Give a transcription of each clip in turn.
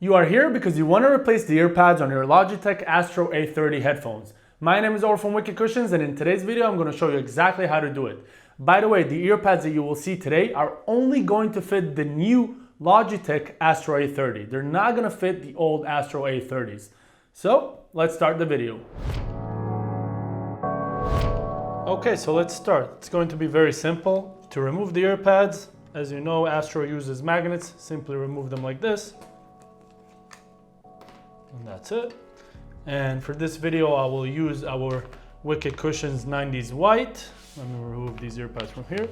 You are here because you want to replace the earpads on your Logitech Astro A30 headphones. My name is Or from Wicked Cushions, and in today's video I'm going to show you exactly how to do it. By the way, the earpads that you will see today are only going to fit the new Logitech Astro A30. They're not going to fit the old Astro A30s. So let's start the video. Okay, so let's start. It's going to be very simple. To remove the earpads, as you know, Astro uses magnets. Simply remove them like this. And that's it. And for this video, I will use our Wicked Cushions 90s white. Let me remove these earpads from here.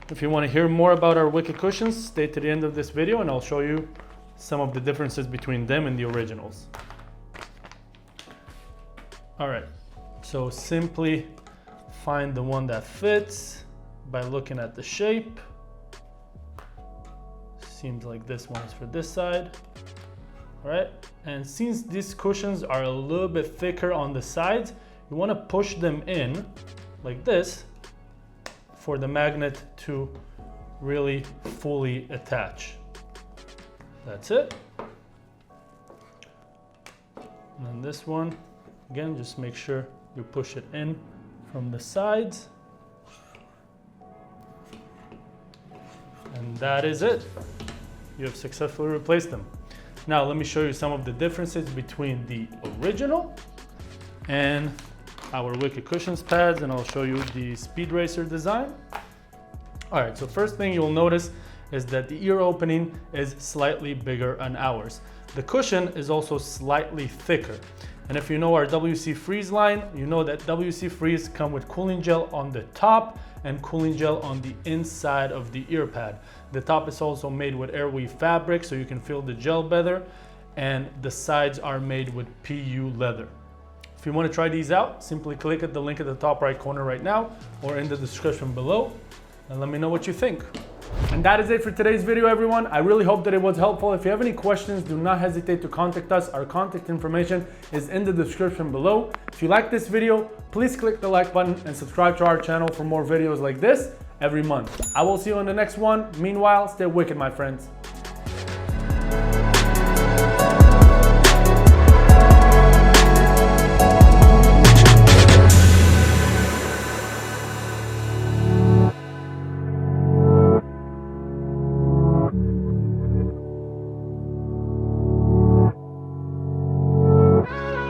If you want to hear more about our Wicked Cushions, stay to the end of this video and I'll show you some of the differences between them and the originals. All right, so simply find the one that fits by looking at the shape. Seems like this one is for this side. All right, and since these cushions are a little bit thicker on the sides, you want to push them in like this for the magnet to really fully attach. That's it. And then this one, again, just make sure you push it in from the sides. And that is it. You have successfully replaced them. Now let me show you some of the differences between the original and our Wicked Cushions pads, and I'll show you the Speed Racer design. All right, so first thing you'll notice is that the ear opening is slightly bigger on ours. The cushion is also slightly thicker. And if you know our WC Freeze line, you know that WC Freeze come with cooling gel on the top and cooling gel on the inside of the ear pad. The top is also made with airweave fabric so you can feel the gel better, and the sides are made with PU leather. If you want to try these out, simply click at the link at the top right corner right now or in the description below and let me know what you think. And that is it for today's video, everyone. I really hope that it was helpful. If you have any questions, do not hesitate to contact us. Our contact information is in the description below. If you like this video, please click the like button and subscribe to our channel for more videos like this every month. I will see you on the next one. Meanwhile, stay wicked, my friends.